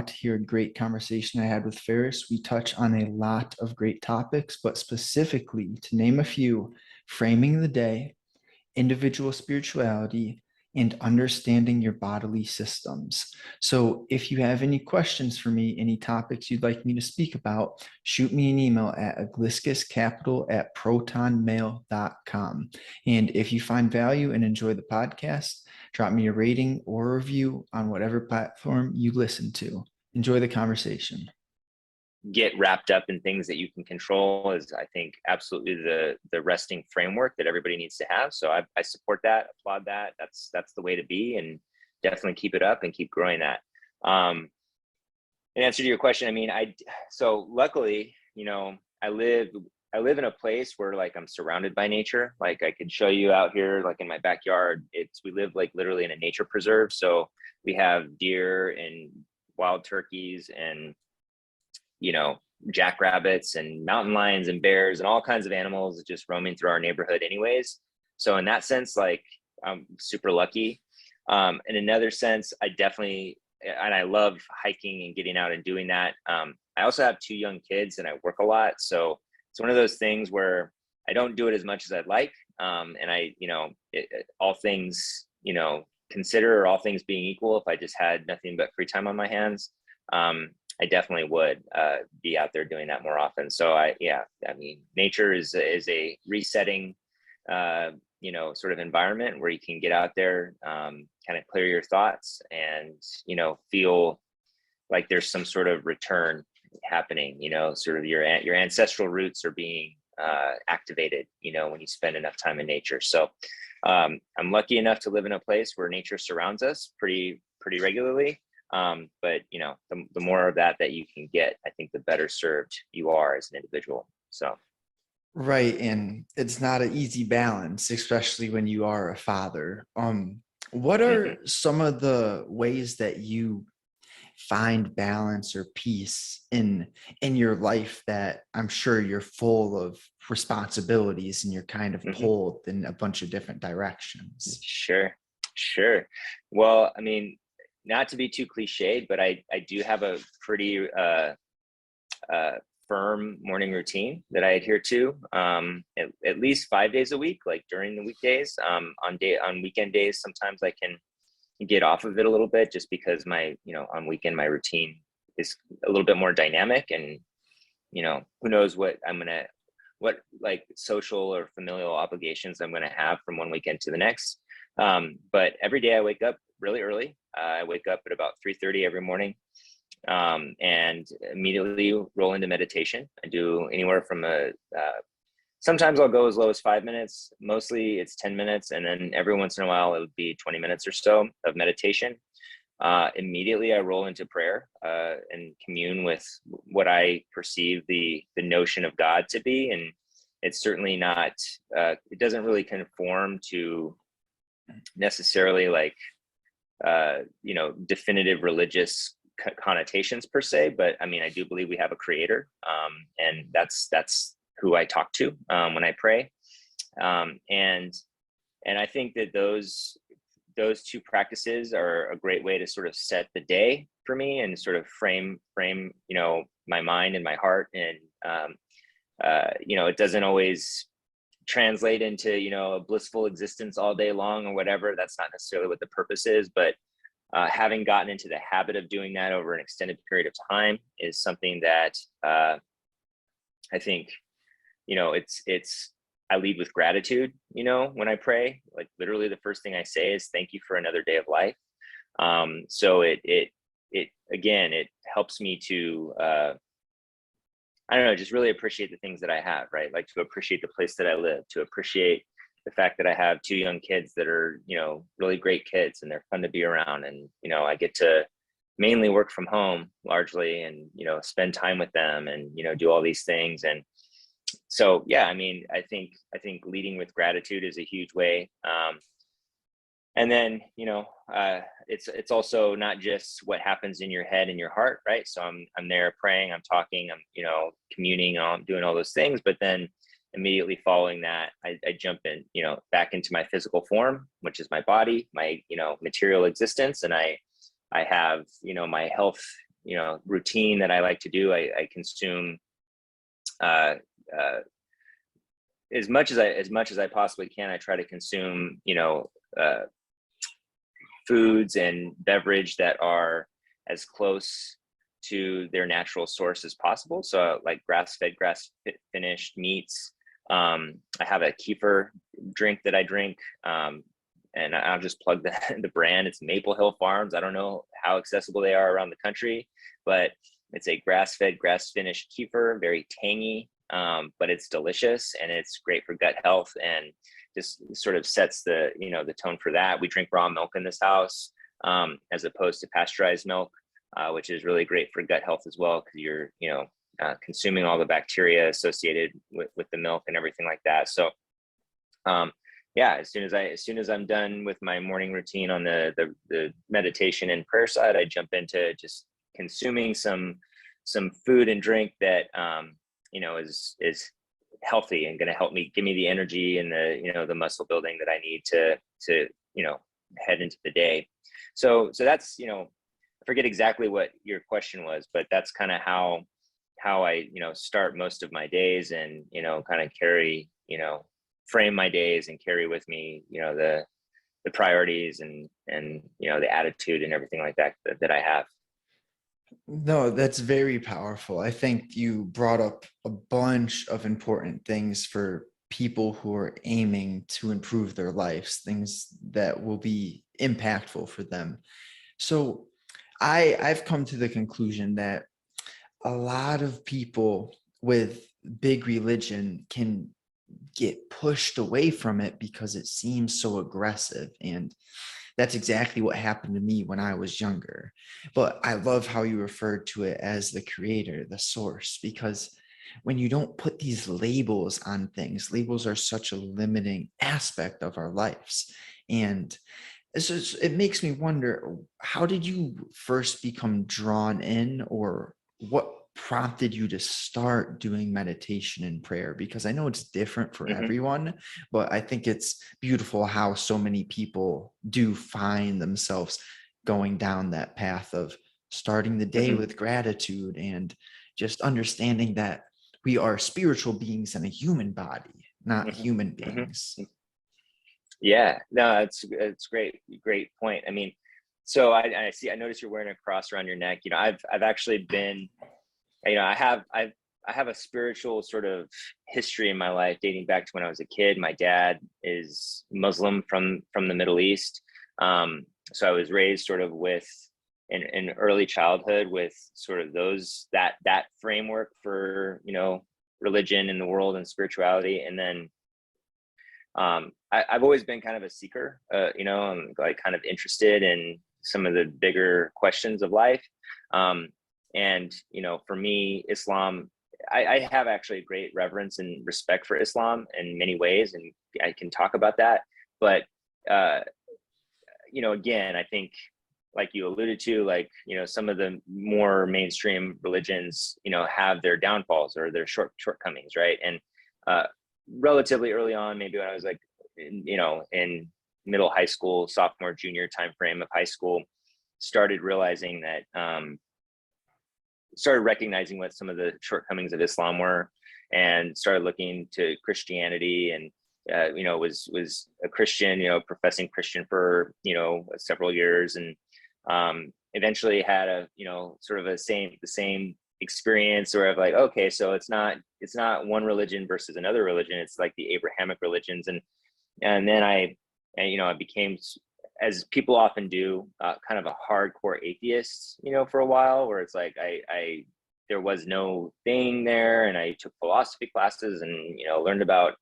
to hear a great conversation I had with Ferris. We touch on a lot of great topics, but specifically, to name a few, framing the day, individual spirituality, and understanding your bodily systems. So if you have any questions for me, any topics you'd like me to speak about, shoot me an email at agliscuscapital@protonmail.com. And if you find value and enjoy the podcast, drop me a rating or a review on whatever platform you listen to. Enjoy the conversation. Get wrapped up in things that you can control is, I think, absolutely the resting framework that everybody needs to have. So I support that, applaud that. That's the way to be, and definitely keep it up and keep growing that. In answer to your question, I mean, so luckily, I live in a place where like I'm surrounded by nature. Like I could show you out here, like in my backyard, we live like literally in a nature preserve. So we have deer and wild turkeys and jackrabbits and mountain lions and bears and all kinds of animals just roaming through our neighborhood anyways. So in that sense, like I'm super lucky. In another sense, I love hiking and getting out and doing that. I also have 2 young kids and I work a lot. So it's one of those things where I don't do it as much as I'd like. And all things, consider, or all things being equal, if I just had nothing but free time on my hands, I definitely would be out there doing that more often. So I mean, nature is a resetting, sort of environment where you can get out there, kind of clear your thoughts and, feel like there's some sort of return happening, sort of your ancestral roots are being activated, when you spend enough time in nature. So I'm lucky enough to live in a place where nature surrounds us pretty regularly. But the more of that you can get, I think the better served you are as an individual. So. Right. And it's not an easy balance, especially when you are a father. What are some of the ways that you find balance or peace in your life that I'm sure you're full of responsibilities and you're kind of pulled in a bunch of different directions? Sure. Well, I mean, not to be too cliched, but I do have a pretty firm morning routine that I adhere to at least 5 days a week, like during the weekdays. On weekend days, sometimes I can get off of it a little bit just because on weekend, my routine is a little bit more dynamic, and, who knows what like social or familial obligations I'm going to have from one weekend to the next. But every day I wake up really early. I wake up at about 3:30 every morning, and immediately roll into meditation. I do anywhere from sometimes I'll go as low as 5 minutes. Mostly it's 10 minutes. And then every once in a while, it would be 20 minutes or so of meditation. Immediately I roll into prayer, and commune with what I perceive the notion of God to be. And it's certainly not, it doesn't really conform to necessarily like, definitive religious connotations per se, but I mean, I do believe we have a creator, and that's who I talk to when I pray, and I think that those 2 practices are a great way to sort of set the day for me and sort of frame my mind and my heart, and it doesn't always translate into a blissful existence all day long or whatever. That's not necessarily what the purpose is, but having gotten into the habit of doing that over an extended period of time is something that I think I lead with gratitude. When I pray, like literally the first thing I say is thank you for another day of life. So it helps me to I don't know, just really appreciate the things that I have, right? Like to appreciate the place that I live, to appreciate the fact that I have 2 young kids that are, really great kids, and they're fun to be around. And, I get to mainly work from home largely, and, spend time with them and, do all these things. And so, yeah, I mean, I think leading with gratitude is a huge way. And then, it's also not just what happens in your head and your heart, right? So I'm there praying, I'm talking, I'm, communing, I'm doing all those things, but then immediately following that, I jump in, back into my physical form, which is my body, my, material existence. And I have, my health, routine that I like to do. I consume uh, uh, as much as I possibly can. I try to consume, uh, foods and beverage that are as close to their natural source as possible. So like grass-fed, grass-finished meats. I have a kefir drink that I drink, and I'll just plug the brand. It's Maple Hill Farms. I don't know how accessible they are around the country, but it's a grass-fed, grass-finished kefir, very tangy, but it's delicious and it's great for gut health, and just sort of sets the tone for that. We drink raw milk in this house, as opposed to pasteurized milk, which is really great for gut health as well, because you're consuming all the bacteria associated with the milk and everything like that. So yeah, as soon as I'm done with my morning routine on the meditation and prayer side, I jump into just consuming some food and drink that is healthy and going to help me, give me the energy and the muscle building that I need to head into the day. So that's, I forget exactly what your question was, but that's kind of how I start most of my days, and kind of carry, frame my days and carry with me the priorities and the attitude and everything like that I have. No, that's very powerful. I think you brought up a bunch of important things for people who are aiming to improve their lives, things that will be impactful for them. So I've come to the conclusion that a lot of people with big religion can get pushed away from it because it seems so aggressive. And that's exactly what happened to me when I was younger. But I love how you referred to it as the creator, the source, because when you don't put these labels on things, labels are such a limiting aspect of our lives. And it makes me wonder, how did you first become drawn in, or what prompted you to start doing meditation and prayer? Because I know it's different for Mm-hmm. everyone, but I think it's beautiful how so many people do find themselves going down that path of starting the day Mm-hmm. with gratitude and just understanding that we are spiritual beings in a human body, not Mm-hmm. human Mm-hmm. beings. Yeah, no, it's great point. I mean, so I noticed you're wearing a cross around your neck. I've actually been, I have a spiritual sort of history in my life dating back to when I was a kid. My dad is Muslim from the Middle East. So I was raised sort of with in early childhood with sort of that framework for, religion in the world and spirituality. And then I've always been kind of a seeker, and like kind of interested in some of the bigger questions of life. And, for me, Islam, I have actually a great reverence and respect for Islam in many ways, and I can talk about that. But, again, I think, like you alluded to, like, some of the more mainstream religions, have their downfalls or their shortcomings, right? And relatively early on, maybe when I was like, in middle high school, sophomore, junior timeframe of high school, started realizing that, started recognizing what some of the shortcomings of Islam were, and started looking to Christianity, and was a Christian, professing Christian for several years, and eventually had a sort of the same experience where of like, okay, so it's not one religion versus another religion, it's like the Abrahamic religions, and then I became, as people often do, kind of a hardcore atheist, for a while, where it's like I there was no thing there, and I took philosophy classes and learned about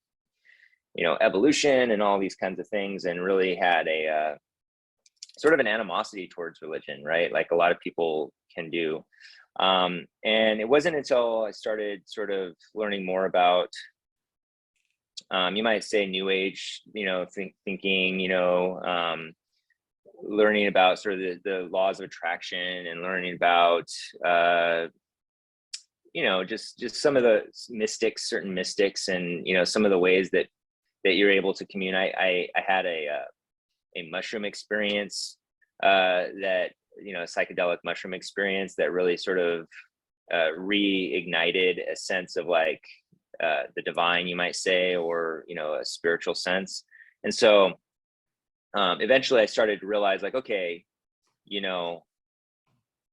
evolution and all these kinds of things, and really had a sort of an animosity towards religion, right? Like a lot of people can do. And it wasn't until I started sort of learning more about, you might say, new age, thinking, learning about sort of the laws of attraction, and learning about, just some of the certain mystics, and, some of the ways that you're able to commune. I had a mushroom experience that psychedelic mushroom experience that really sort of reignited a sense of like the divine, you might say, or a spiritual sense. And so eventually I started to realize like, okay,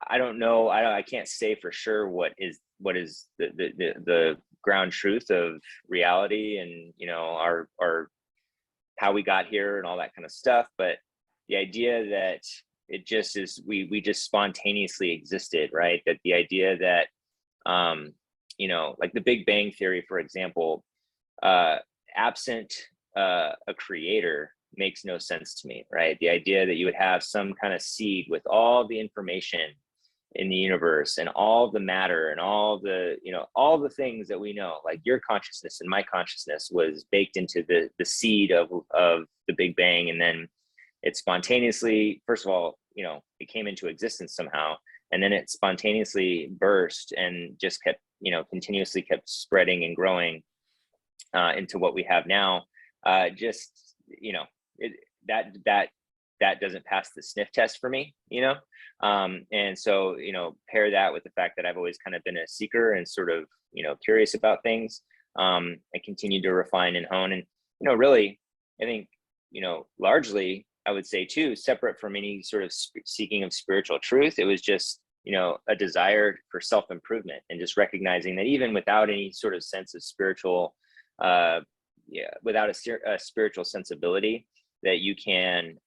I don't know, I can't say for sure what is the ground truth of reality, and our how we got here and all that kind of stuff. But the idea that it just is, we just spontaneously existed, right? That the idea that like the Big Bang Theory, for example, absent a creator makes no sense to me, right? The idea that you would have some kind of seed with all the information in the universe and all the matter and all the things that we know, like your consciousness and my consciousness was baked into the seed of the Big Bang, and then it spontaneously, first of all, it came into existence somehow, and then it spontaneously burst and just kept continuously kept spreading and growing into what we have now. That doesn't pass the sniff test for me, and so pair that with the fact that I've always kind of been a seeker and sort of curious about things. I continue to refine and hone, and really, I think largely, I would say too, separate from any sort of seeking of spiritual truth, it was just a desire for self-improvement, and just recognizing that even without any sort of sense of spiritual without a spiritual sensibility, that you can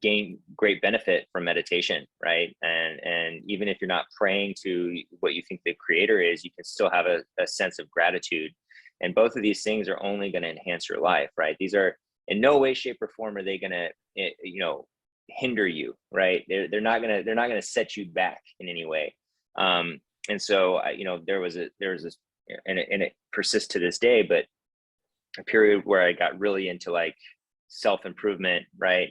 gain great benefit from meditation, right? And even if you're not praying to what you think the creator is, you can still have a sense of gratitude. And both of these things are only going to enhance your life, right? These are in no way, shape, or form are they going to hinder you, right? They're not gonna set you back in any way. And so there was this, and it persists to this day, but a period where I got really into like self-improvement, right?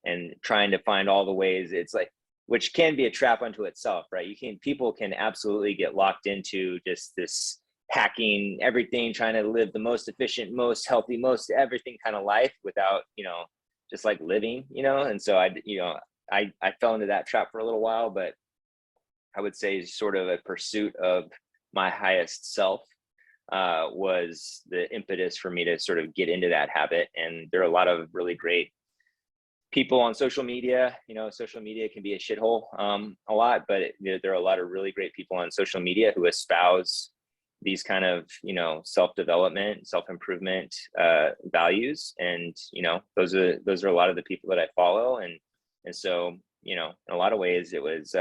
And trying to find all the ways, it's like, which can be a trap unto itself, right? People can absolutely get locked into just this hacking everything, trying to live the most efficient, most healthy, most everything kind of life without, just like living, and so I fell into that trap for a little while, but I would say sort of a pursuit of my highest self was the impetus for me to sort of get into that habit. And there are a lot of really great people on social media. Social media can be a shithole a lot, but there are a lot of really great people on social media who espouse these kind of self-development, self-improvement values, and those are a lot of the people that I follow. And so in a lot of ways, it was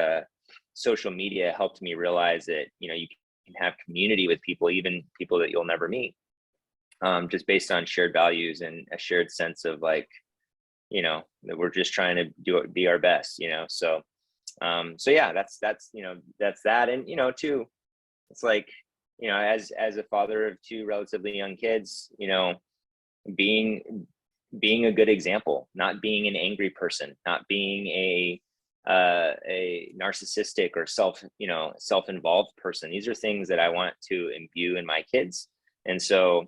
social media helped me realize that you can have community with people, even people that you'll never meet, just based on shared values and a shared sense of like that we're just trying to be our best. So yeah, that's that. And too, it's like as a father of two relatively young kids, being a good example, not being an angry person, not being a narcissistic or self-involved person. These are things that I want to imbue in my kids. And so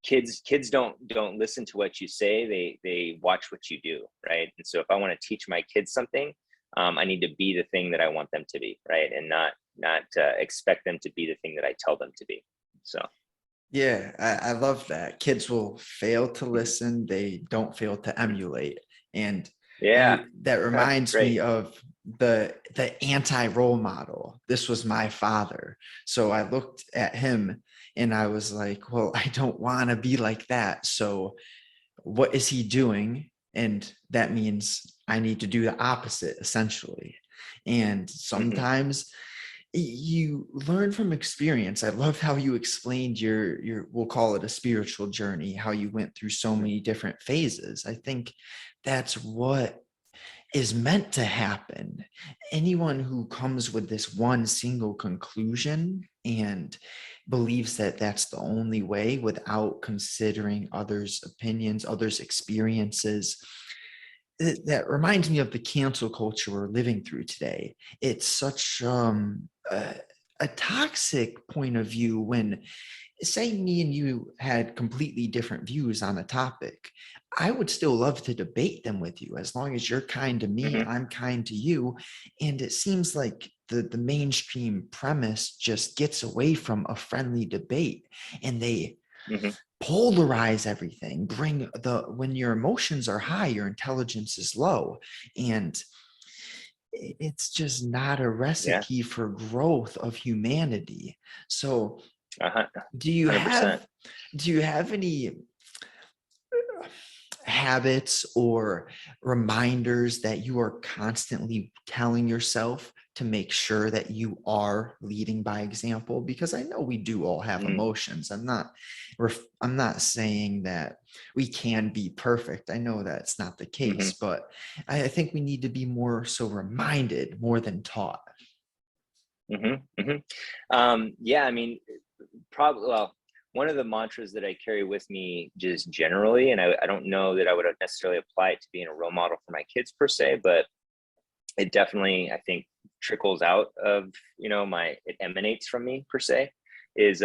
kids don't listen to what you say, they watch what you do, right? And so if I want to teach my kids something, I need to be the thing that I want them to be, right? And not expect them to be the thing that I tell them to be. So yeah, I love that. Kids will fail to listen, they don't fail to emulate. And yeah, that reminds great. me of the anti-role model. This was my father. So I looked at him and I was like, well, I don't want to be like that. So what is he doing? And that means I need to do the opposite, essentially. And sometimes you learn from experience. I love how you explained your we'll call it a spiritual journey, how you went through so many different phases. I think that's what is meant to happen. Anyone who comes with this one single conclusion and believes that that's the only way without considering others' opinions, others' experiences, that reminds me of the cancel culture we're living through today. It's such a toxic point of view when, say, me and you had completely different views on a topic. I would still love to debate them with you as long as you're kind to me, Hmm. I'm kind to you. And it seems like the mainstream premise just gets away from a friendly debate, and they Hmm. polarize everything, bring the when your emotions are high, your intelligence is low. And it's just not a Yeah. recipe for growth of humanity. So Uh-huh. do you 100%. have do you have any habits or reminders that you are constantly telling yourself to make sure that you are leading by example? Because I know we do all have Mm, emotions. I'm not saying that we can be perfect. I know that's not the hmm. case, but I think we need to be more so reminded more than taught. Hmm. Hmm. Yeah, I mean, probably, well, one of the mantras that I carry with me just generally, and I don't know that I would necessarily apply it to being a role model for my kids per se, but it definitely, I think, trickles out of, it emanates from me per se, is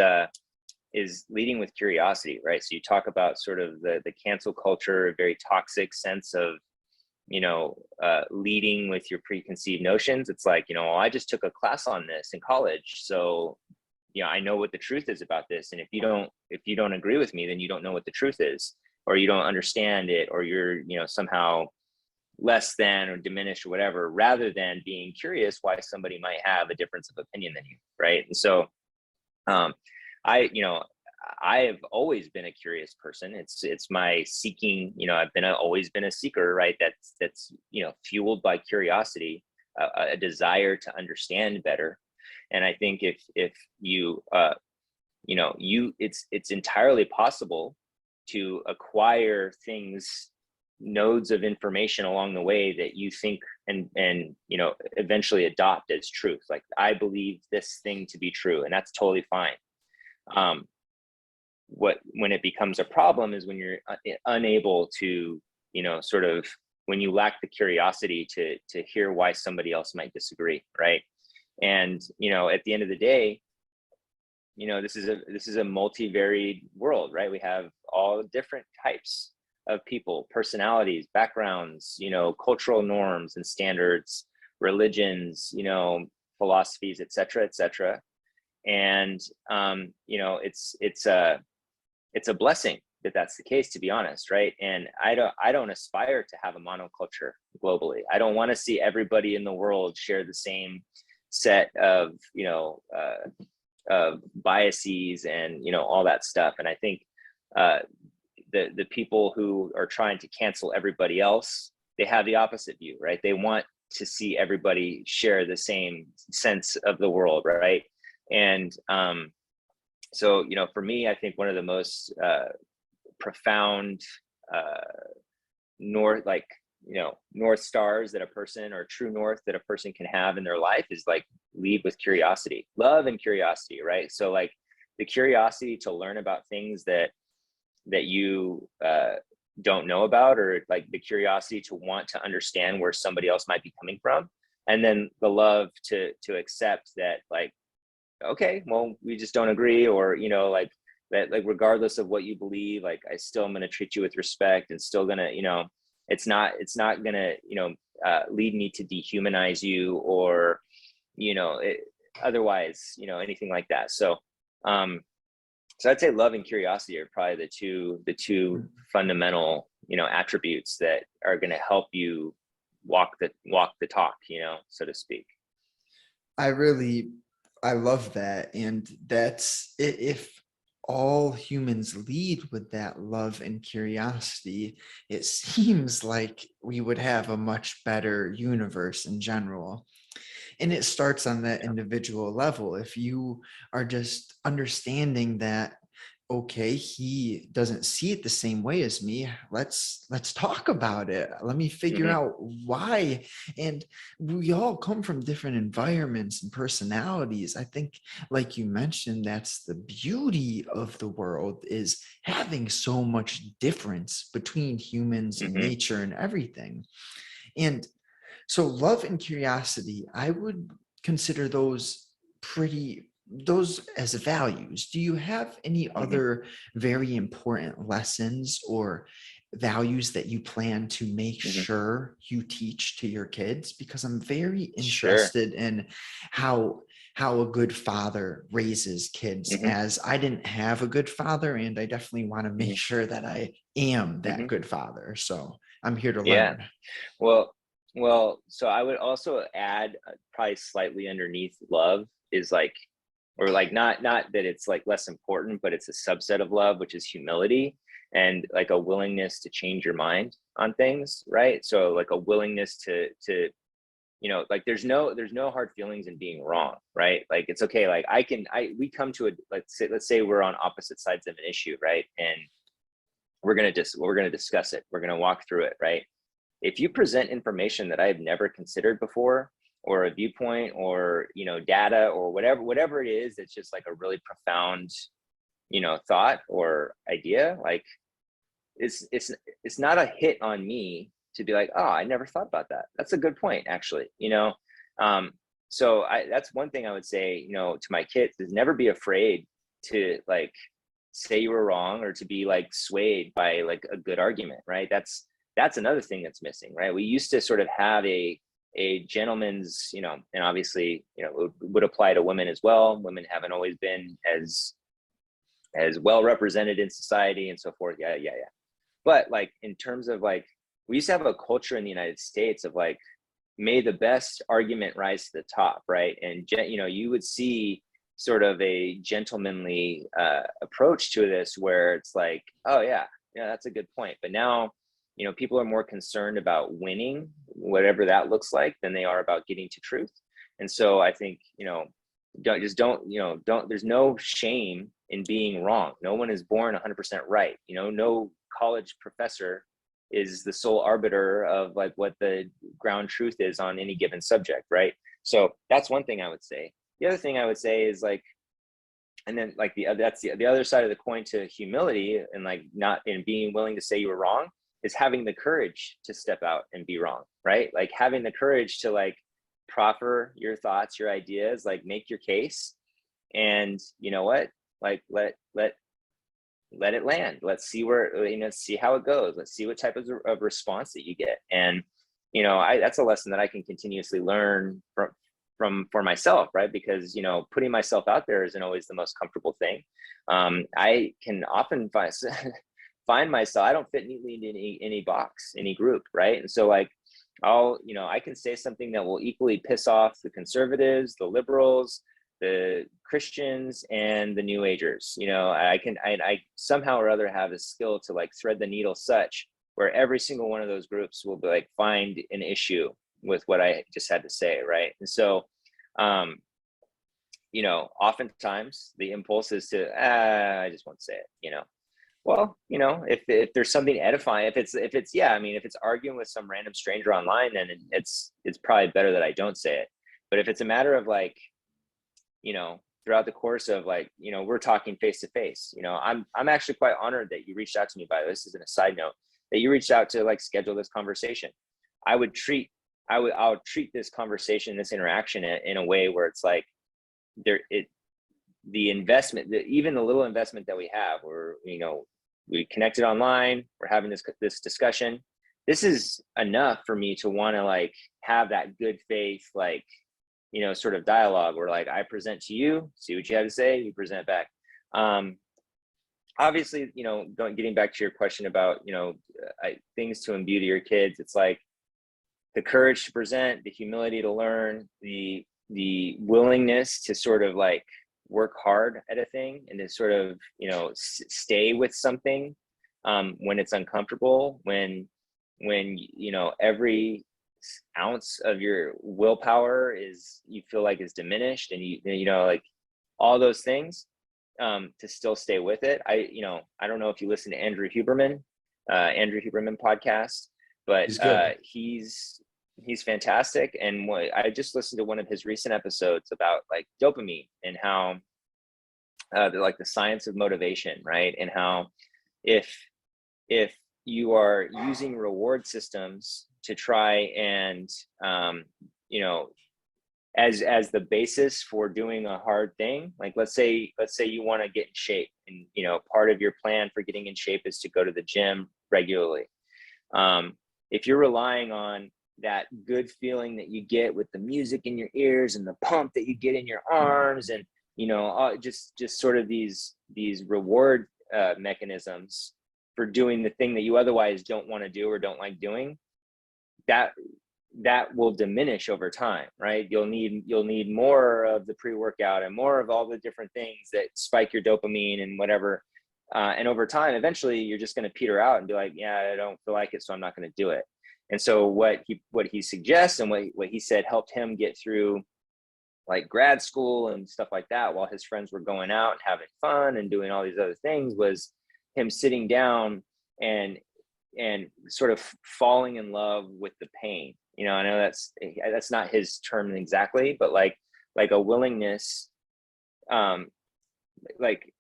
is leading with curiosity, right? So you talk about sort of the cancel culture, a very toxic sense of, leading with your preconceived notions. It's like, well, I just took a class on this in college, so I know what the truth is about this. And if you don't agree with me, then you don't know what the truth is, or you don't understand it, or you're, somehow less than or diminished or whatever, rather than being curious why somebody might have a difference of opinion than you, right? And so, um, I, you know, I have always been a curious person. It's my seeking. Always been a seeker, right? That's fueled by curiosity, a desire to understand better. And I think if you it's entirely possible to acquire things, nodes of information along the way that you think and eventually adopt as truth. Like, I believe this thing to be true, and that's totally fine. um when it becomes a problem is when you're unable to, sort of, when you lack the curiosity to hear why somebody else might disagree, right? And at the end of the day, this is a multivariate world, right? We have all different types of people, personalities, backgrounds, cultural norms and standards, religions, philosophies, et cetera, et cetera. And it's a blessing that that's the case, to be honest, right? And I don't aspire to have a monoculture globally. I don't want to see everybody in the world share the same set of biases and all that stuff. And I think uh, the people who are trying to cancel everybody else, they have the opposite view, right? They want to see everybody share the same sense of the world, right? And so for me, I think one of the most profound uh, north like north stars that a person, or true north that a person can have in their life, is like, lead with curiosity, love and curiosity, right? So, like, the curiosity to learn about things that you don't know about, or like the curiosity to want to understand where somebody else might be coming from, and then the love to accept that, like, okay, well, we just don't agree, or like that, like, regardless of what you believe, like, I still am going to treat you with respect, and still gonna, it's not gonna, lead me to dehumanize you, or otherwise, anything like that. Um so I'd say love and curiosity are probably the two fundamental attributes that are going to help you walk the talk, so to speak. I really, I love that. And if all humans lead with that love and curiosity, it seems like we would have a much better universe in general. And it starts on that Yeah. individual level. If you are just understanding that, okay, he doesn't see it the same way as me, let's talk about it, let me figure Hmm. out why. And we all come from different environments and personalities. I think, like you mentioned, that's the beauty of the world, is having so much difference between humans and Hmm. nature and everything. And so love and curiosity, I would consider those pretty those as values. Do you have any Mhm. other very important lessons or values that you plan to make Mhm. sure you teach to your kids? Because I'm very Sure. interested in how how a good father raises kids, Mhm. as I didn't have a good father, and I definitely want to make Mhm. sure that I am that Mhm. good father. So I'm here to Yeah. learn. Well, so I would also add, probably slightly underneath love is like, or like not that it's like less important, but it's a subset of love, which is humility and like a willingness to change your mind on things, right? So like a willingness to like there's no hard feelings in being wrong, right? Like it's okay. Like we come to a, let's say we're on opposite sides of an issue, right? And we're gonna discuss it. We're gonna walk through it, right? If you present information that I've never considered before, or a viewpoint, or data, or whatever it is, it's just like a really profound thought or idea, like it's not a hit on me to be like, oh, I never thought about that, that's a good point, actually. um so that's one thing I would say, to my kids, is never be afraid to like say you were wrong, or to be like swayed by like a good argument, right? That's another thing that's missing, right? We used to sort of have a gentleman's, and obviously, it would apply to women as well. Women haven't always been as well represented in society and so forth. Yeah, yeah, yeah. But like in terms of like, we used to have a culture in the United States of like, may the best argument rise to the top, right? And you would see sort of a gentlemanly approach to this, where it's like, oh yeah, yeah, that's a good point. But now, people are more concerned about winning, whatever that looks like, than they are about getting to truth. And so I think, don't there's no shame in being wrong. No one is born 100% right. No college professor is the sole arbiter of like what the ground truth is on any given subject, right? So that's one thing I would say. The other thing I would say is like, and then like the other side of the coin to humility, and like not in being willing to say you were wrong, is having the courage to step out and be wrong, right? Like having the courage to like proffer your thoughts, your ideas, like make your case. And you know what, like let it land. Let's see where, see how it goes. Let's see what type of response that you get. And that's a lesson that I can continuously learn from for myself, right? Because putting myself out there isn't always the most comfortable thing. I can often find myself, I don't fit neatly into any box, any group, right? And so like I can say something that will equally piss off the conservatives, the liberals, the Christians, and the New Agers. I somehow or other have a skill to like thread the needle such where every single one of those groups will be like find an issue with what I just had to say, right? And so, oftentimes the impulse is to, I just won't say it. Well, if there's something edifying, if it's yeah, I mean, if it's arguing with some random stranger online, then it's probably better that I don't say it. But if it's a matter of like, throughout the course of like, we're talking face to face, I'm actually quite honored that you reached out to me. By this is a side note, that you reached out to like schedule this conversation. I would treat I'll treat this conversation, this interaction in a way where it's like the investment, even the little investment that we have, where we connected online, we're having this discussion. This is enough for me to want to like have that good faith, like sort of dialogue where like I present to you, see what you have to say, you present back. Obviously, getting back to your question about things to imbue to your kids, it's like the courage to present, the humility to learn, the willingness to sort of like work hard at a thing, and to sort of stay with something when it's uncomfortable, when every ounce of your willpower you feel like is diminished, and like all those things, to still stay with it. I don't know if you listen to Andrew Huberman podcast, but He's good. he's fantastic. And I just listened to one of his recent episodes about like dopamine, and how like the science of motivation, right? And how if you are using reward systems to try and as the basis for doing a hard thing. Like let's say you want to get in shape, and part of your plan for getting in shape is to go to the gym regularly. If you're relying on that good feeling that you get with the music in your ears and the pump that you get in your arms, and just sort of these reward mechanisms for doing the thing that you otherwise don't want to do or don't like doing, that will diminish over time, right? You'll need more of the pre-workout and more of all the different things that spike your dopamine and whatever. And over time, eventually you're just going to peter out and be like, yeah, I don't feel like it, so I'm not going to do it. And so what he suggests and what he said helped him get through like grad school and stuff like that while his friends were going out and having fun and doing all these other things, was him sitting down and sort of falling in love with the pain. I know that's not his term exactly, but like a willingness, like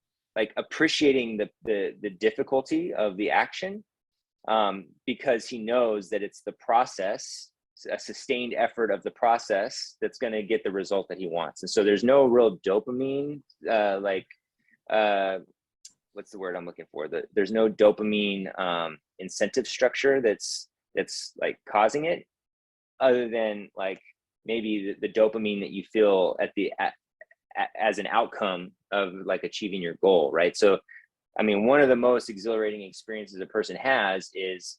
appreciating the difficulty of the action, because he knows that it's the process, a sustained effort of the process, that's going to get the result that he wants. And so there's no real dopamine, what's the word I'm looking for? There's no dopamine incentive structure that's like causing it, other than like maybe the dopamine that you feel as an outcome of like achieving your goal, right? So, I mean, one of the most exhilarating experiences a person has is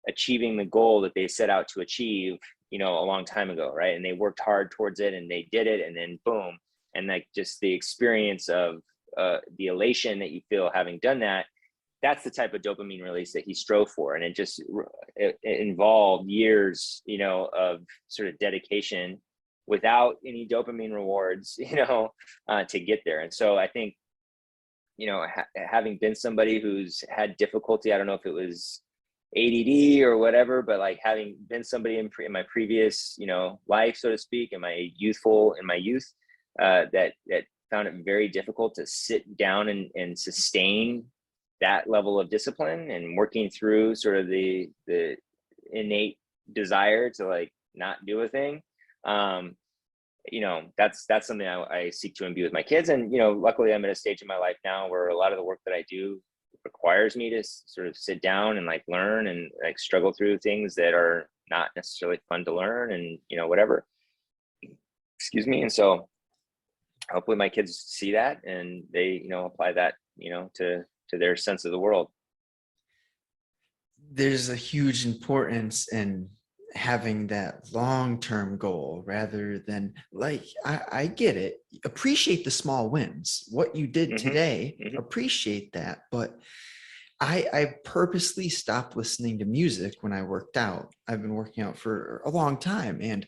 achieving the goal that they set out to achieve, a long time ago, right? And they worked hard towards it and they did it, and then boom. And like just the experience of the elation that you feel having done that, that's the type of dopamine release that he strove for. And it involved years, of sort of dedication without any dopamine rewards, to get there. And so I think, having been somebody who's had difficulty, I don't know if it was ADD or whatever, but like having been somebody in my previous, life, so to speak, in my youth, that found it very difficult to sit down and sustain that level of discipline, and working through sort of the innate desire to like not do a thing. That's something I seek to imbue with my kids. And, luckily I'm at a stage in my life now where a lot of the work that I do requires me to sort of sit down and like learn and like struggle through things that are not necessarily fun to learn, and, whatever. Excuse me. And so hopefully my kids see that and they, apply that, to their sense of the world. There's a huge importance in having that long-term goal rather than like, I get it. Appreciate the small wins. What you did today, appreciate that. But I purposely stopped listening to music when I worked out. I've been working out for a long time, and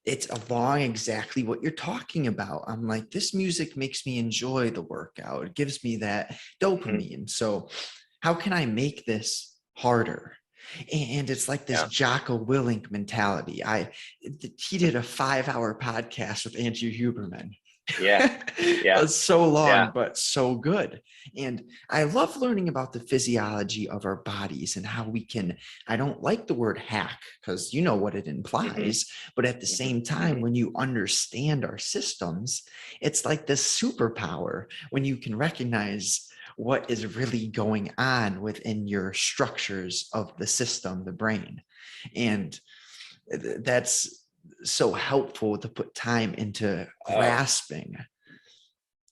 it's along exactly what you're talking about. I'm like, this music makes me enjoy the workout. It gives me that dopamine. So how can I make this harder? And it's like this Jocko Willink mentality. He did a 5-hour podcast with Andrew Huberman. Yeah. It's so long, but so good. And I love learning about the physiology of our bodies and how we can, I don't like the word hack because you know what it implies, but at the same time, when you understand our systems, it's like this superpower when you can recognize what is really going on within your structures of the system, the brain. And that's so helpful to put time into grasping.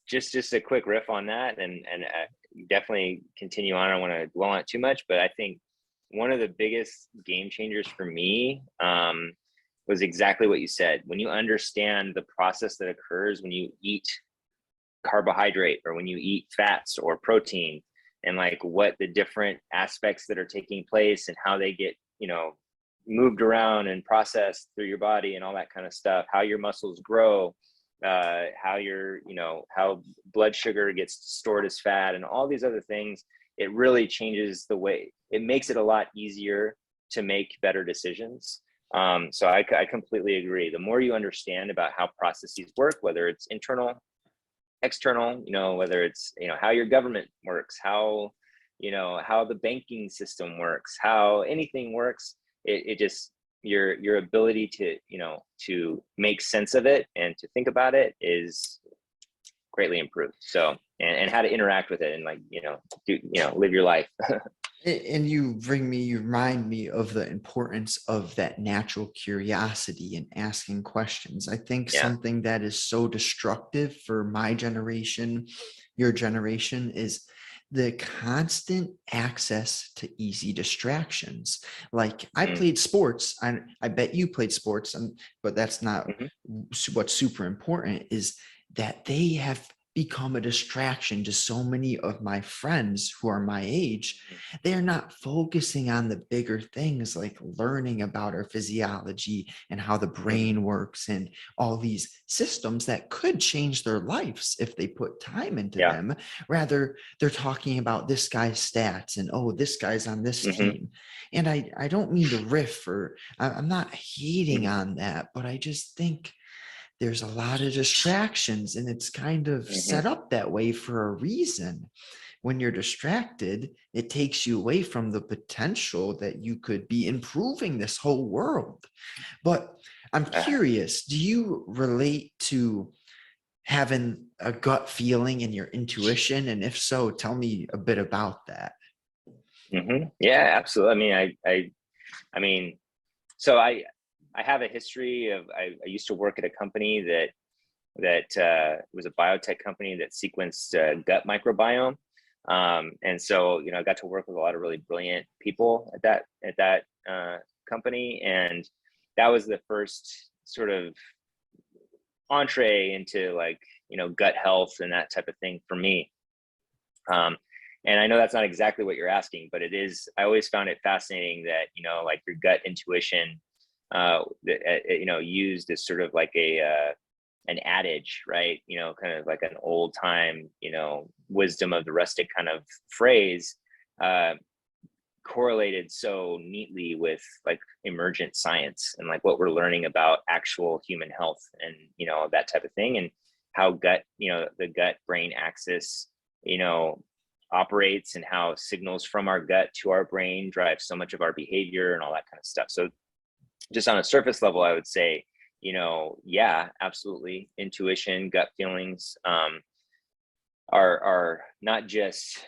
Just a quick riff on that, and definitely continue on. I don't want to dwell on it too much, but I think one of the biggest game changers for me was exactly what you said. When you understand the process that occurs when you eat carbohydrate or when you eat fats or protein, and like what the different aspects that are taking place and how they get, moved around and processed through your body and all that kind of stuff, how your muscles grow, how how blood sugar gets stored as fat and all these other things, it really changes the way, it makes it a lot easier to make better decisions. So I completely agree. The more you understand about how processes work, whether it's internal, external, whether it's, how your government works, how the banking system works, how anything works, it just your ability to, to make sense of it and to think about it is greatly improved. So, and how to interact with it and like, live your life. And you remind me of the importance of that natural curiosity and asking questions. I think Yeah. something that is so destructive for my generation, your generation, is the constant access to easy distractions. Like I Mm-hmm. played sports. I bet you played sports, but that's not Mm-hmm. what's super important is that they have become a distraction to so many of my friends who are my age. They're not focusing on the bigger things like learning about our physiology and how the Mm-hmm. brain works and all these systems that could change their lives if they put time into Yeah. them. Rather, they're talking about this guy's stats and, oh, this guy's on this Mm-hmm. team. And I don't mean to riff, or I'm not hating Mm-hmm. on that, but I just think there's a lot of distractions, and it's kind of Mm-hmm. set up that way for a reason. When you're distracted, it takes you away from the potential that you could be improving this whole world. But I'm curious, do you relate to having a gut feeling and your intuition? And if so, tell me a bit about that. Mm-hmm. Yeah, absolutely. I mean, so I have a history of, I used to work at a company that was a biotech company that sequenced gut microbiome. And so, I got to work with a lot of really brilliant people at that company. And that was the first sort of entree into like, gut health and that type of thing for me. And I know that's not exactly what you're asking, but it is. I always found it fascinating that, like your gut intuition, used as sort of like an adage, right? Kind of like an old time, wisdom of the rustic kind of phrase, correlated so neatly with like emergent science and like what we're learning about actual human health and, that type of thing, and how gut, the gut brain axis, operates, and how signals from our gut to our brain drive so much of our behavior and all that kind of stuff. So just on a surface level, I would say, yeah, absolutely. Intuition, gut feelings, are not just,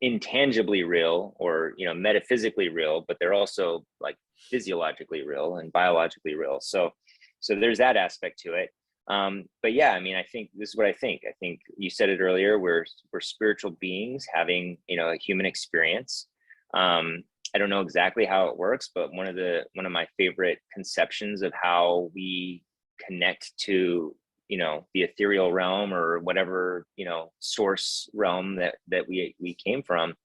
intangibly real or, metaphysically real, but they're also like physiologically real and biologically real. So there's that aspect to it. But yeah, I mean, I think this is what I think. I think you said it earlier. We're spiritual beings having, a human experience. I don't know exactly how it works, but one of my favorite conceptions of how we connect to, the ethereal realm or whatever, source realm that we came from,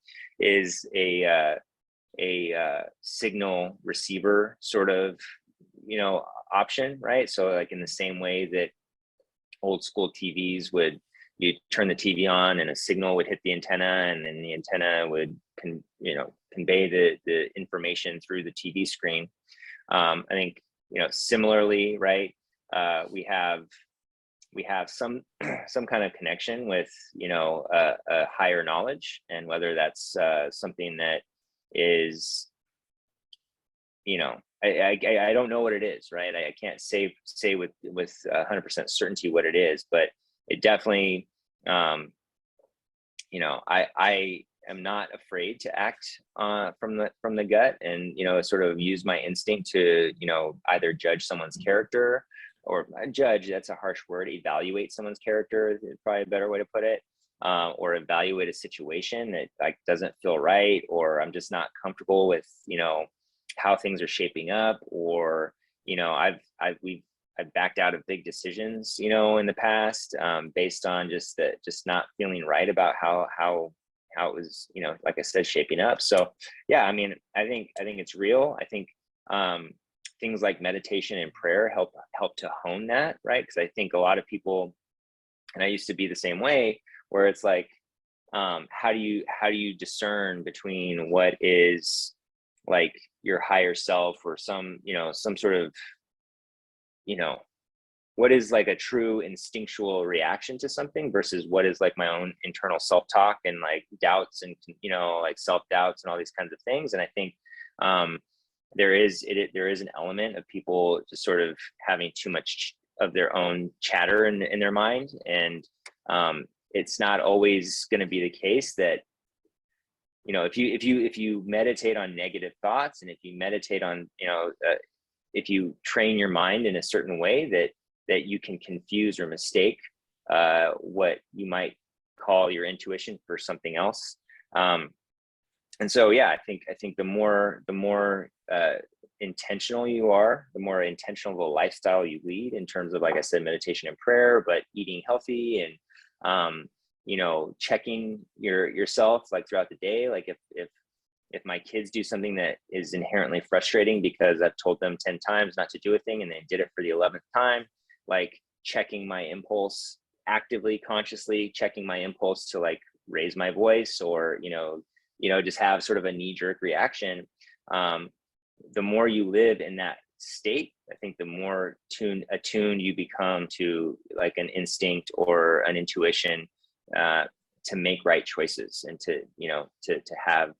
is a signal receiver sort of, option, right? So like in the same way that old school TVs would, you turn the TV on and a signal would hit the antenna, and then the antenna would convey the information through the TV screen. I think, similarly, right? We have some kind of connection with, a higher knowledge, and whether that's something that is, I don't know what it is, right? I can't say with 100% certainty what it is, but it definitely, I am not afraid to act from the gut, and sort of use my instinct to, either judge someone's character, or judge, that's a harsh word, evaluate someone's character is probably a better way to put it, or evaluate a situation that like doesn't feel right, or I'm just not comfortable with, how things are shaping up, or, I've backed out of big decisions, in the past, based on just not feeling right about how it was, like I said, shaping up. So yeah, I mean, I think it's real. I think, things like meditation and prayer help to hone that, right? Because I think a lot of people, and I used to be the same way, where it's like, how do you discern between what is like your higher self, or some sort of, what is like a true instinctual reaction to something, versus what is like my own internal self-talk and like doubts and, like self-doubts and all these kinds of things. And I think, there is an element of people just sort of having too much of their own chatter in their mind, and it's not always going to be the case that, you know, if you meditate on negative thoughts, and if you meditate on, if you train your mind in a certain way, that you can confuse or mistake what you might call your intuition for something else. And so, yeah, I think the more intentional you are, the more intentional of a lifestyle you lead in terms of, like I said, meditation and prayer, but eating healthy and, checking yourself like throughout the day. Like if my kids do something that is inherently frustrating because I've told them 10 times not to do a thing and they did it for the 11th time, like checking my impulse, actively, consciously checking my impulse to like raise my voice or, just have sort of a knee-jerk reaction. The more you live in that state, I think the more attuned you become to like an instinct or an intuition to make right choices and to have,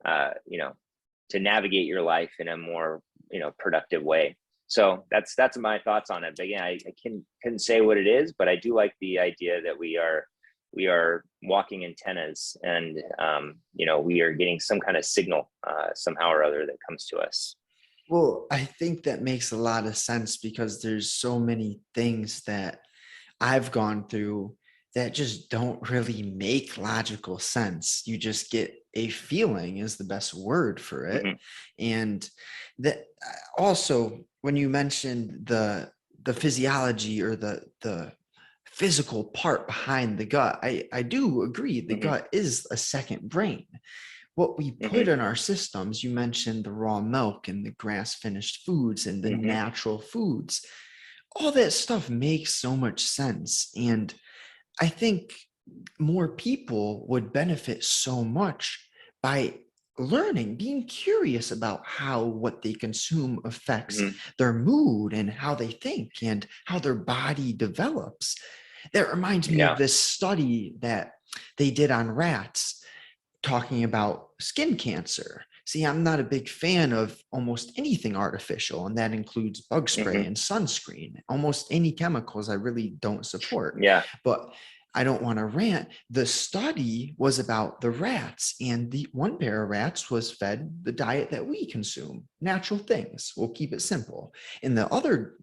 to navigate your life in a more, productive way. So that's my thoughts on it. But again, I couldn't say what it is, but I do like the idea that we are walking antennas, and we are getting some kind of signal somehow or other that comes to us. Well, I think that makes a lot of sense because there's so many things that I've gone through that just don't really make logical sense. You just get a feeling is the best word for it. Mm-hmm. And that also, when you mentioned the physiology or the physical part behind the gut, I do agree the Mm-hmm. gut is a second brain. What we put Mm-hmm. in our systems, you mentioned the raw milk and the grass finished foods and the Mm-hmm. natural foods, all that stuff makes so much sense. And I think more people would benefit so much by learning, being curious about how what they consume affects Mm-hmm. their mood and how they think and how their body develops. That reminds me of Yeah. this study that they did on rats talking about skin cancer. See, I'm not a big fan of almost anything artificial, and that includes bug spray Mm-hmm. and sunscreen. Almost any chemicals I really don't support. Yeah. But I don't want to rant. The study was about the rats, and the one pair of rats was fed the diet that we consume, natural things. We'll keep it simple. And the other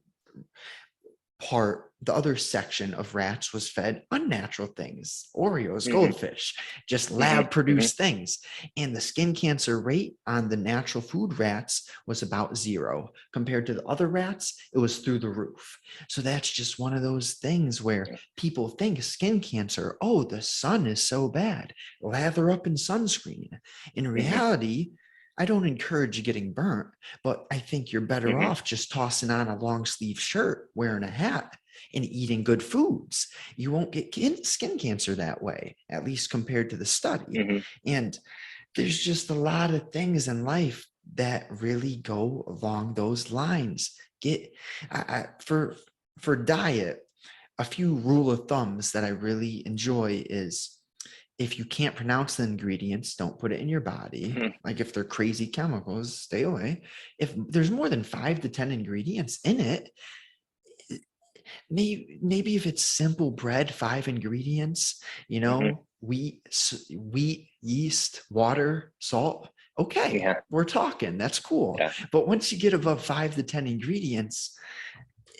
section of rats was fed unnatural things, Oreos, Mm-hmm. goldfish, just lab Mm-hmm. Mm-hmm. produced things. And the skin cancer rate on the natural food rats was about 0. Compared to the other rats, it was through the roof. So that's just one of those things where people think skin cancer, oh, the sun is so bad, lather up in sunscreen. In Mm-hmm. reality, I don't encourage getting burnt, but I think you're better Mm-hmm. off just tossing on a long sleeve shirt, wearing a hat, and eating good foods. You won't get skin cancer that way, at least compared to the study. Mm-hmm. And there's just a lot of things in life that really go along those lines. For diet, a few rule of thumbs that I really enjoy is if you can't pronounce the ingredients, don't put it in your body. Mm-hmm. Like if they're crazy chemicals, stay away. If there's more than 5 to 10 ingredients in it, maybe if it's simple bread, 5 ingredients, Mm-hmm. wheat, yeast, water, salt. Okay, Yeah. we're talking. That's cool. Yeah. But once you get above 5 to 10 ingredients,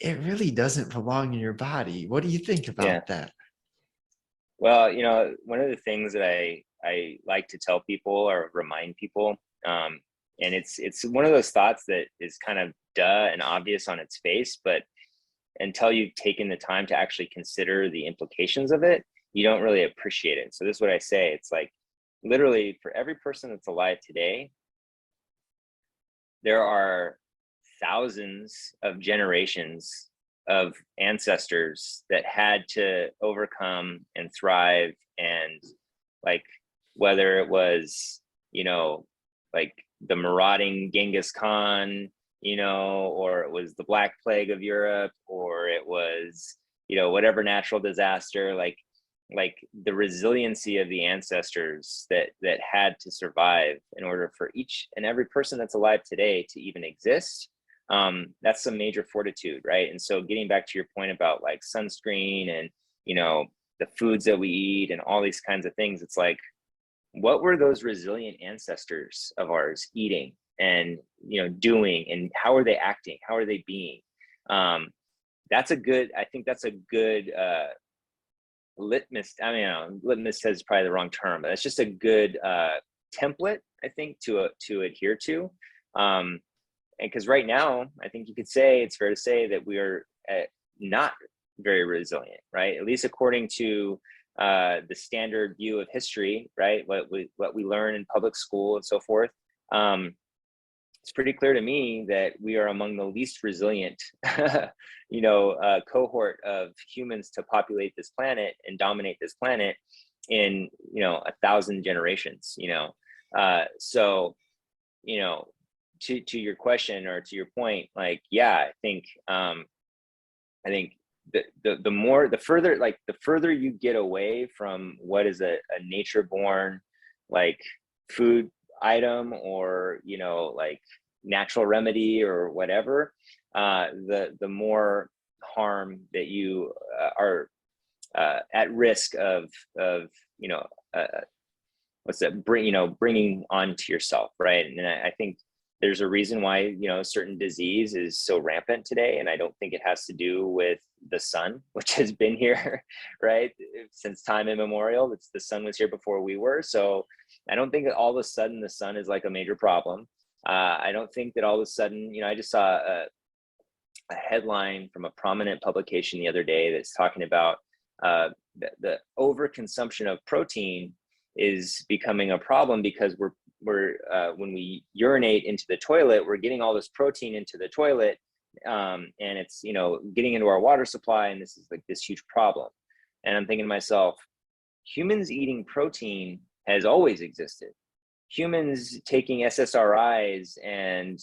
it really doesn't belong in your body. What do you think Yeah. about that? Well, one of the things that I like to tell people or remind people, and it's one of those thoughts that is kind of duh and obvious on its face, but until you've taken the time to actually consider the implications of it, you don't really appreciate it. So this is what I say. It's like literally for every person that's alive today, there are thousands of generations of ancestors that had to overcome and thrive, and like whether it was like the marauding Genghis Khan, or it was the Black Plague of Europe, or it was whatever natural disaster, like like the resiliency of the ancestors that had to survive in order for each and every person that's alive today to even exist. That's some major fortitude, right? And so getting back to your point about like sunscreen and, the foods that we eat and all these kinds of things, it's like, what were those resilient ancestors of ours eating and, doing, and how are they acting? How are they being? I think that's a good litmus. I mean, litmus is probably the wrong term, but it's just a good template, I think, to adhere to. And because right now, I think it's fair to say that we are not very resilient, right? At least according to the standard view of history, right? What we learn in public school and so forth. It's pretty clear to me that we are among the least resilient, cohort of humans to populate this planet and dominate this planet in, 1,000 generations, so, to your question or to your point, like, yeah, I think the further you get away from what is a nature born, like, food item or, like natural remedy or whatever, the more harm that you are at risk of bringing onto yourself, right? And I think there's a reason why, certain disease is so rampant today. And I don't think it has to do with the sun, which has been here, right, since time immemorial. The sun was here before we were. So I don't think that all of a sudden the sun is like a major problem. I don't think that all of a sudden, I just saw a headline from a prominent publication the other day that's talking about the overconsumption of protein is becoming a problem because we're when we urinate into the toilet, we're getting all this protein into the toilet, and it's getting into our water supply, and this is like this huge problem. And I'm thinking to myself, humans eating protein has always existed. Humans taking SSRIs and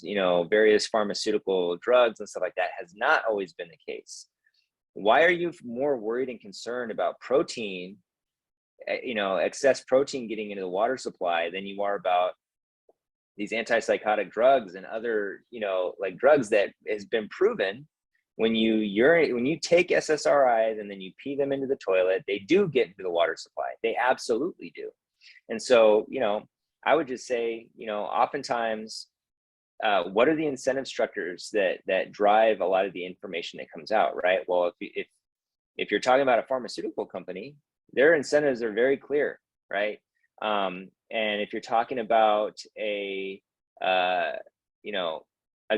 various pharmaceutical drugs and stuff like that has not always been the case. Why are you more worried and concerned about protein, excess protein getting into the water supply than you are about these antipsychotic drugs and other, like drugs that has been proven when you take SSRIs and then you pee them into the toilet, they do get into the water supply. They absolutely do. And so, I would just say, oftentimes, what are the incentive structures that drive a lot of the information that comes out, right? Well, if you're talking about a pharmaceutical company, their incentives are very clear, right? And if you're talking about a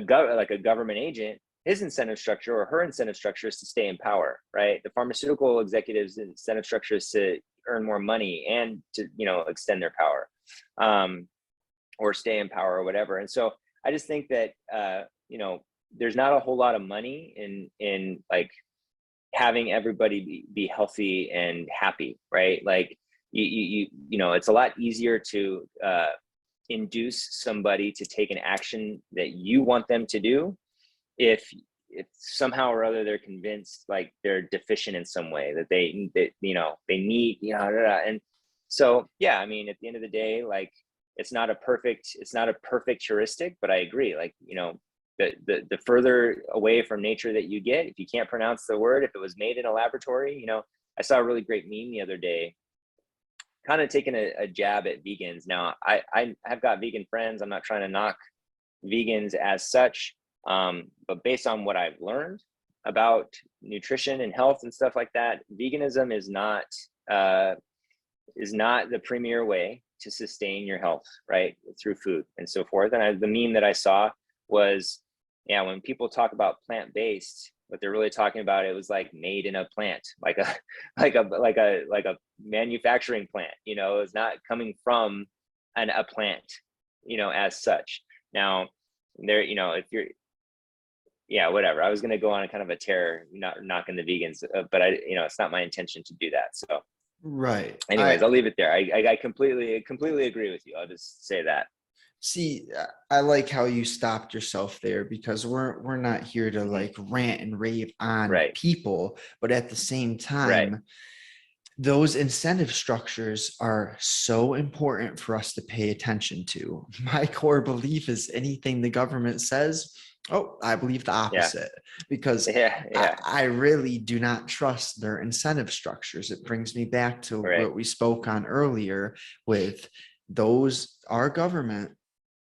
government agent, his incentive structure or her incentive structure is to stay in power, right? The pharmaceutical executive's incentive structure is to earn more money and to, extend their power, or stay in power or whatever. And so I just think that, there's not a whole lot of money in like having everybody be healthy and happy, right? Like it's a lot easier to induce somebody to take an action that you want them to do if somehow or other they're convinced like they're deficient in some way, that they need, and so, yeah, I mean, at the end of the day, like, it's not a perfect heuristic, but I agree. Like, the further away from nature that you get, if you can't pronounce the word, if it was made in a laboratory, I saw a really great meme the other day, kind of taking a jab at vegans. Now, I have got vegan friends. I'm not trying to knock vegans as such, but based on what I've learned about nutrition and health and stuff like that, veganism is not the premier way to sustain your health, right, through food and so forth. And the meme that I saw was, yeah, when people talk about plant-based, what they're really talking about, it was like made in a plant, like a manufacturing plant. It's not coming from a plant, as such. Now, there, if you're, yeah, whatever. I was going to go on a kind of a tear, not knocking the vegans, but it's not my intention to do that. So, right. Anyways, I'll leave it there. I completely agree with you. I'll just say that. See, I like how you stopped yourself there, because we're not here to like rant and rave on Right. people, but at the same Right. time, those incentive structures are so important for us to pay attention to. My core belief is anything the government says, oh, I believe the Yeah. opposite, because Yeah. Yeah. I really do not trust their incentive structures. It brings me back to Right. what we spoke on earlier with our government,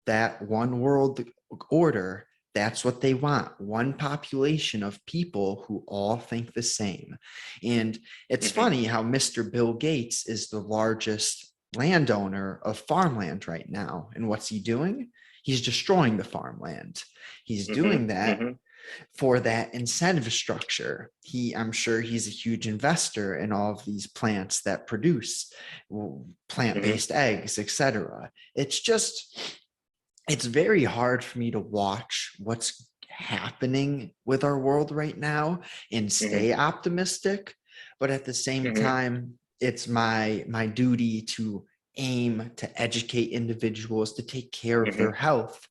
that one world order. That's what they want. One population of people who all think the same. And it's Hmm. funny how Mr. Bill Gates is the largest landowner of farmland right now. And what's he doing? He's destroying the farmland. He's Hmm. doing that Hmm. for that incentive structure. I'm sure he's a huge investor in all of these plants that produce Hmm. plant-based eggs, etc. It's very hard for me to watch what's happening with our world right now and Hmm. stay optimistic, but at the same Hmm. time it's my duty to aim to educate individuals to take care of Hmm. their health.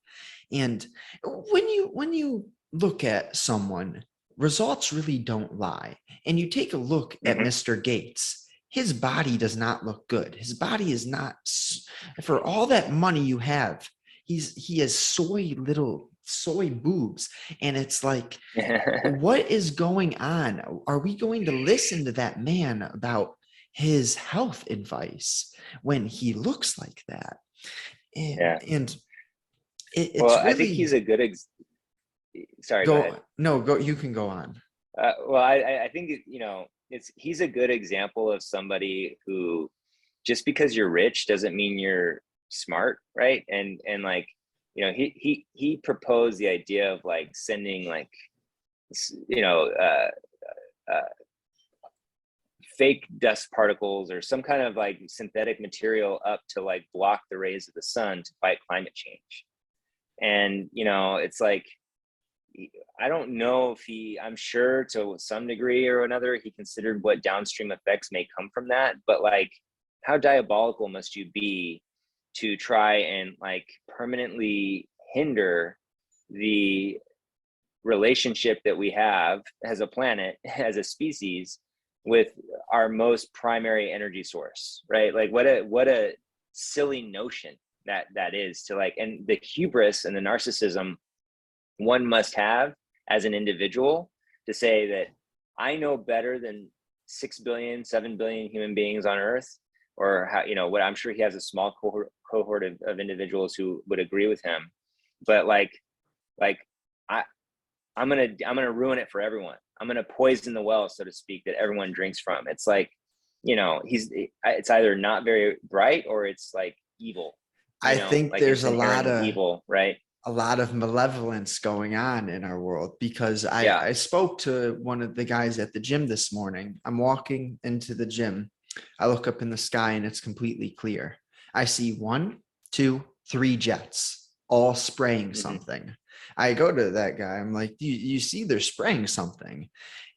And when you look at someone, results really don't lie. And you take a look at Hmm. Mr. Gates, his body does not look good. His body is not, for all that money you have, he has little soy boobs. And it's like, what is going on? Are we going to listen to that man about his health advice when he looks like that? Yeah. And Well, it's I think he's really a good sorry, go ahead. go, you can go on. Well, I think, he's a good example of somebody who, just because you're rich doesn't mean you're smart, right? And like, he proposed the idea of like sending like, you know, uh, fake dust particles or some kind of like synthetic material up to like block the rays of the sun to fight climate change. And it's like, I don't know if I'm sure to some degree or another, he considered what downstream effects may come from that. But like, how diabolical must you be to try and like permanently hinder the relationship that we have as a planet, as a species, with our most primary energy source, right? Like, what a silly notion that is, to like, and the hubris and the narcissism one must have as an individual to say that I know better than 6 billion, 7 billion human beings on Earth, or how, what, I'm sure he has a small cohort of individuals who would agree with him. But like I, I'm gonna ruin it for everyone. I'm gonna poison the well, so to speak, that everyone drinks from. It's like, it's either not very bright or it's like evil, I think like there's it's inherently evil, right? a lot of malevolence going on in our world, because Yeah. I spoke to one of the guys at the gym this morning. I'm walking into the gym. I look up in the sky and it's completely clear. I see 1, 2, 3 jets all spraying Hmm. something. I go to that guy. I'm like, you see they're spraying something.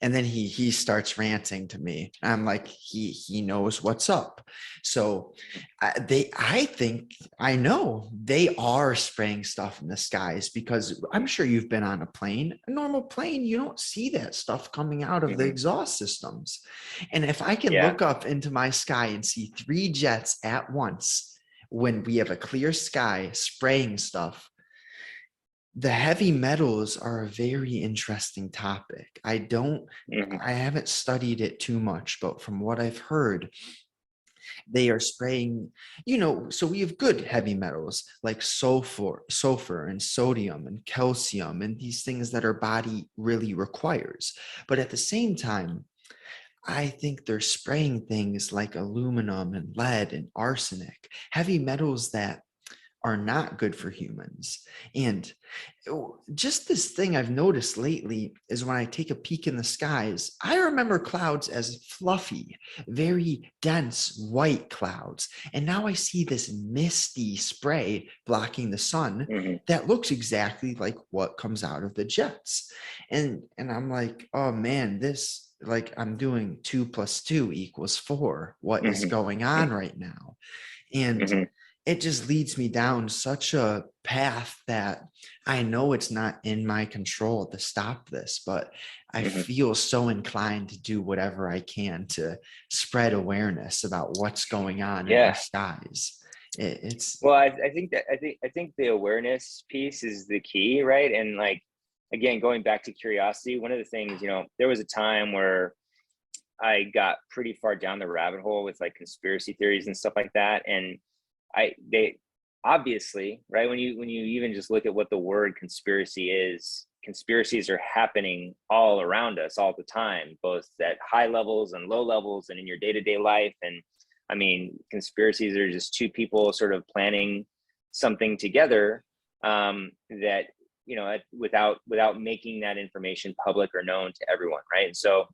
And then he starts ranting to me. I'm like, he knows what's up. So I think I know they are spraying stuff in the skies, because I'm sure you've been on a normal plane, you don't see that stuff coming out of the Hmm. exhaust systems. And if I can Yeah. look up into my sky and see 3 jets at once when we have a clear sky spraying stuff, the heavy metals are a very interesting topic. Hmm. I haven't studied it too much, but from what I've heard, they are spraying, so we have good heavy metals like sulfur and sodium and calcium and these things that our body really requires. But at the same time, I think they're spraying things like aluminum and lead and arsenic, heavy metals that are not good for humans. And just this thing I've noticed lately is when I take a peek in the skies, I remember clouds as fluffy, very dense white clouds. And now I see this misty spray blocking the sun Hmm. that looks exactly like what comes out of the jets. And I'm like, oh man, this, like, I'm doing 2 + 2 = 4. What is Hmm. going on right now? And Hmm. it just leads me down such a path that I know it's not in my control to stop this, but I feel so inclined to do whatever I can to spread awareness about what's going on in our Yeah. skies. It's Well, I think the awareness piece is the key, right? And like, again, going back to curiosity, one of the things, you know, there was a time where I got pretty far down the rabbit hole with like conspiracy theories and stuff like that. And they obviously, right, when you even just look at what the word conspiracy is, conspiracies are happening all around us all the time, both at high levels and low levels and in your day-to-day life. And I mean, conspiracies are just two people sort of planning something together, that, you know, without making that information public or known to everyone, right? And so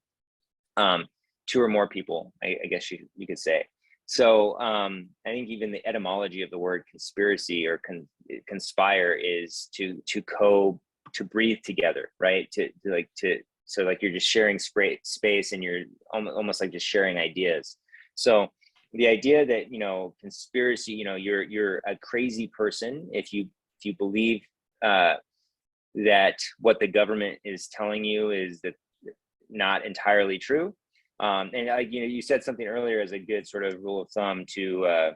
two or more people, I guess you could say. So I think even the etymology of the word conspiracy or conspire is to breathe together, right? So like you're just sharing space, and you're almost like just sharing ideas. So the idea that, you know, conspiracy, you know, you're a crazy person if you believe that what the government is telling you is that not entirely true. And you know, you said something earlier as a good sort of rule of thumb to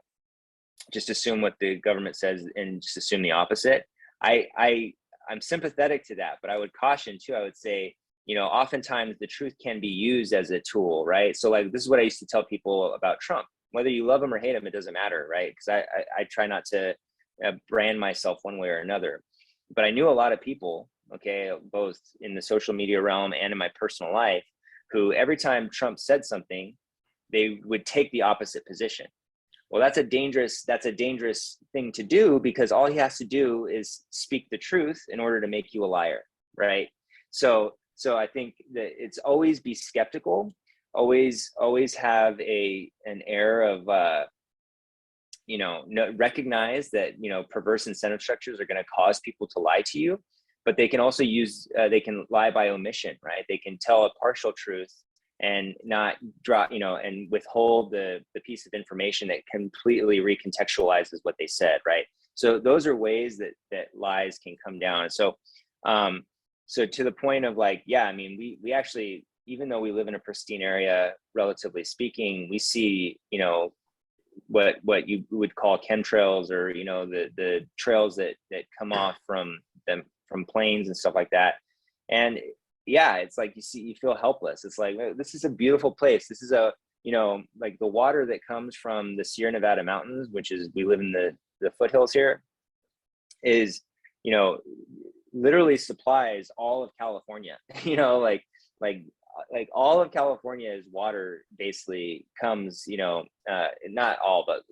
just assume what the government says and just assume the opposite. I'm sympathetic to that, but I would caution too. I would say, you know, oftentimes the truth can be used as a tool, right? So like, this is what I used to tell people about Trump. Whether you love him or hate him, it doesn't matter, right? Because I try not to brand myself one way or another. But I knew a lot of people, okay, both in the social media realm and in my personal life, who every time Trump said something, they would take the opposite position. Well, that's a dangerous thing to do, because all he has to do is speak the truth in order to make you a liar, right? So I think that it's always be skeptical, always have an air of you know, recognize that, you know, perverse incentive structures are going to cause people to lie to you, but they can also they can lie by omission, right? They can tell a partial truth and not drop, you know, and withhold the piece of information that completely recontextualizes what they said, right? So those are ways that lies can come down. So so to the point of like, yeah, I mean, we actually, even though we live in a pristine area, relatively speaking, we see, you know, what you would call chemtrails, or, you know, the trails that come off from planes and stuff like that. And yeah, it's like you feel helpless. It's like, this is a beautiful place. This is a, you know, like the water that comes from the Sierra Nevada mountains, which is, we live in the foothills here, is, you know, literally supplies all of California. You know, like all of California's water basically comes, you know, not all, but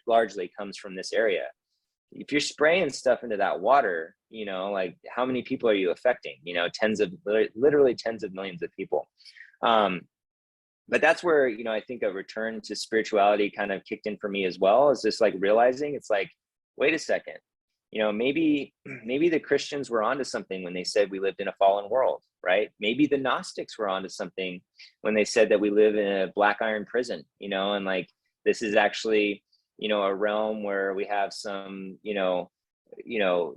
largely comes from this area. If you're spraying stuff into that water, you know, like how many people are you affecting? You know, literally tens of millions of people. But that's where, you know, I think a return to spirituality kind of kicked in for me as well, is just like realizing it's like, wait a second, you know, maybe the Christians were onto something when they said we lived in a fallen world, right? Maybe the Gnostics were onto something when they said that we live in a black iron prison, you know, and like, this is actually, you know, a realm where we have some, you know,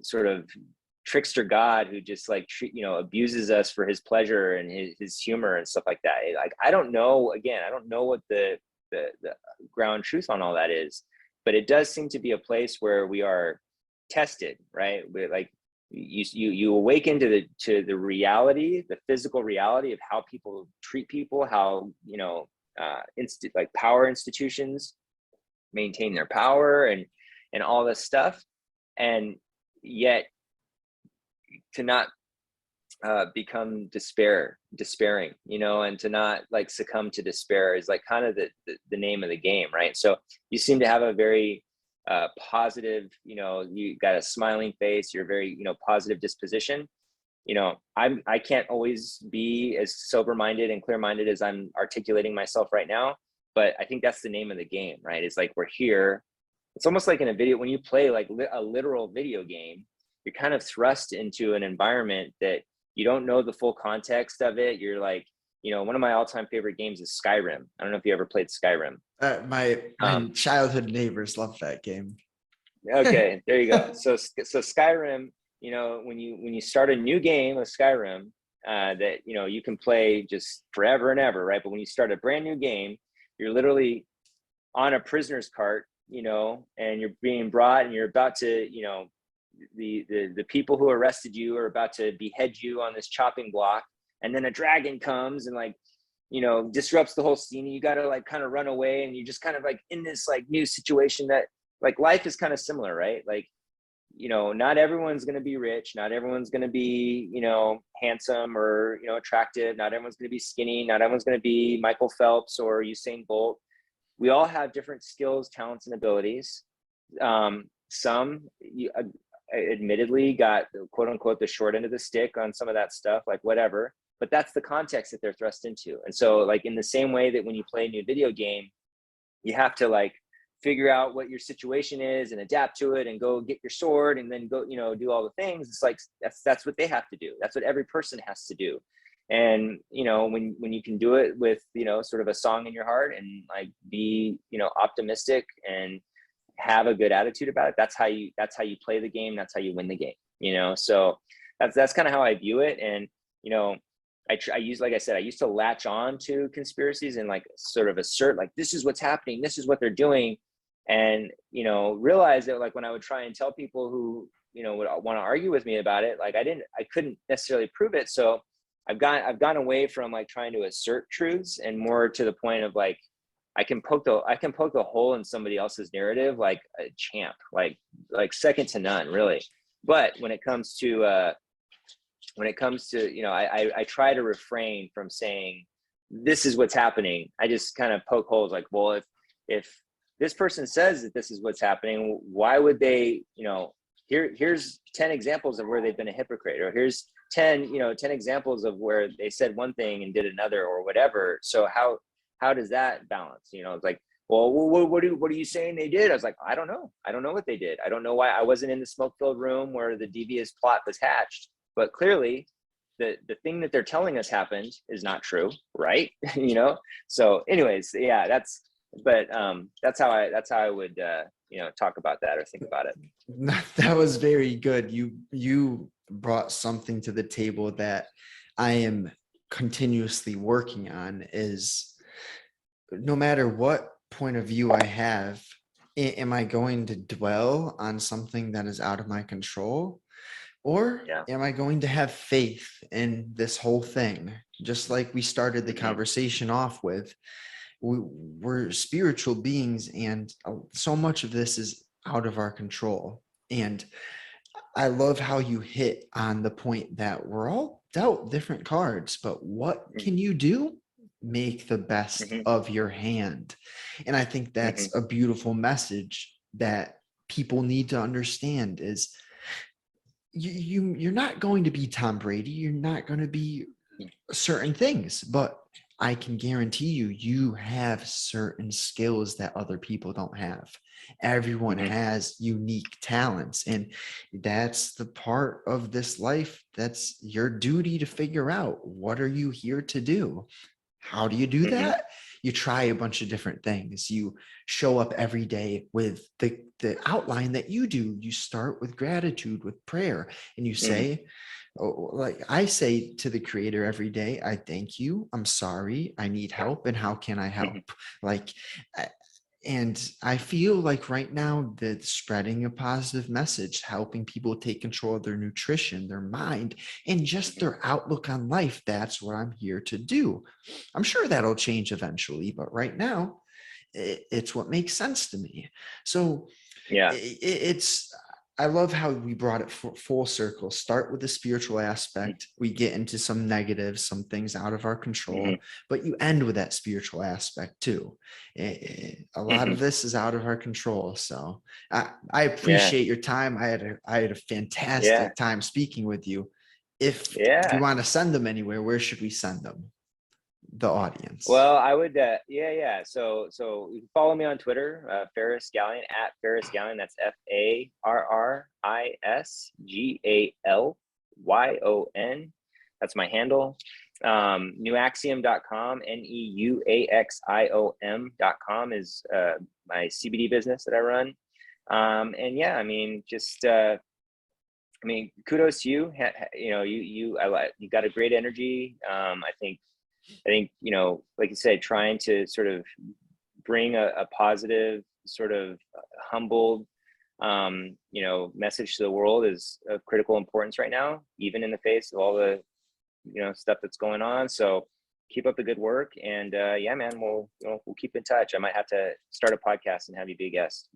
sort of trickster God who just like, you know, abuses us for his pleasure and his humor and stuff like that. Like, I don't know, again, I don't know what the ground truth on all that is, but it does seem to be a place where we are tested, right? We're like, you awaken to the reality, the physical reality of how people treat people, how, you know, like power institutions maintain their power and all this stuff. And yet to not become despairing, you know, and to not like succumb to despair is like kind of the name of the game, right? So you seem to have a very positive, you know, you got a smiling face, you're very, you know, positive disposition. You know, I can't always be as sober-minded and clear-minded as I'm articulating myself right now, but I think that's the name of the game, right? It's like, we're here. It's almost like in a video, when you play like a literal video game, you're kind of thrust into an environment that you don't know the full context of it. You're like, you know, one of my all-time favorite games is Skyrim. I don't know if you ever played Skyrim. My childhood neighbors love that game. Okay, there you go. So Skyrim, when you start a new game of Skyrim, that you can play just forever and ever, right? But when you start a brand new game, you're literally on a prisoner's cart, and you're being brought, and you're about to, the people who arrested you are about to behead you on this chopping block, and then a dragon comes and disrupts the whole scene, and you got to kind of run away, and you're just kind of in this new situation that life is kind of similar, right? Not everyone's going to be rich, not everyone's going to be handsome or attractive, not everyone's going to be skinny, not everyone's going to be Michael Phelps or Usain Bolt. We all have different skills, talents, and abilities. Some admittedly got quote unquote the short end of the stick on some of that stuff, whatever, but that's the context that they're thrust into. And so in the same way that when you play a new video game, you have to figure out what your situation is and adapt to it and go get your sword and then go, do all the things. It's that's what they have to do. That's what every person has to do. And, when you can do it with, sort of a song in your heart and be, optimistic and have a good attitude about it, that's how you play the game. That's how you win the game, so that's kind of how I view it. And, I use, like I said, I used to latch on to conspiracies and sort of assert, this is what's happening, this is what they're doing. And, realize that when I would try and tell people who, would want to argue with me about it, I couldn't necessarily prove it. So I've gone away from trying to assert truths and more to the point of I can poke the hole in somebody else's narrative like a champ, like second to none, really. But when it comes to I try to refrain from saying this is what's happening. I just kind of poke holes well, if this person says that this is what's happening, why would they, here's 10 examples of where they've been a hypocrite, or here's 10 examples of where they said one thing and did another or whatever. So how does that balance? It's well, what are you saying they did? I was I don't know what they did. I don't know why. I wasn't in the smoke-filled room where the devious plot was hatched, but clearly the thing that they're telling us happened is not true, right? So anyways, yeah, that's how I would talk about that or think about it. That was very good. You brought something to the table that I am continuously working on. Is no matter what point of view I have, am I going to dwell on something that is out of my control? Or am I going to have faith in this whole thing? Just like we started the conversation off with, we're spiritual beings, and so much of this is out of our control. And I love how you hit on the point that we're all dealt different cards, but what can you do? Make the best of your hand. And I think that's a beautiful message that people need to understand is you're not going to be Tom Brady. You're not going to be certain things, but I can guarantee you have certain skills that other people don't have. Everyone has unique talents, and that's the part of this life that's your duty to figure out. What are you here to do? How do you do that? You try a bunch of different things. You show up every day with the outline that you do. You start with gratitude, with prayer, and you say, like I say to the creator every day, I thank you. I'm sorry. I need help. And how can I help? And I feel like right now that spreading a positive message, helping people take control of their nutrition, their mind, and just their outlook on life, that's what I'm here to do. I'm sure that'll change eventually, but right now it's what makes sense to me. So I love how we brought it full circle. Start with the spiritual aspect. We get into some negatives, some things out of our control, but you end with that spiritual aspect too. A lot of this is out of our control. So I appreciate your time. I had a fantastic time speaking with you. If you want to send them anywhere, where should we send them? The audience. Well, I would, So you can follow me on Twitter, Ferris Gallion, at Ferris Gallion. That's FARRISGALYON. That's my handle. Neuaxiom.com, NEUAXIOM.com is my CBD business that I run. And yeah, I mean, just, I mean, kudos to you. You know, you got a great energy. I think, you know, like you said, trying to sort of bring a positive, sort of humbled, you know, message to the world is of critical importance right now, even in the face of all the, you know, stuff that's going on. So keep up the good work. And yeah, man, we'll keep in touch. I might have to start a podcast and have you be a guest.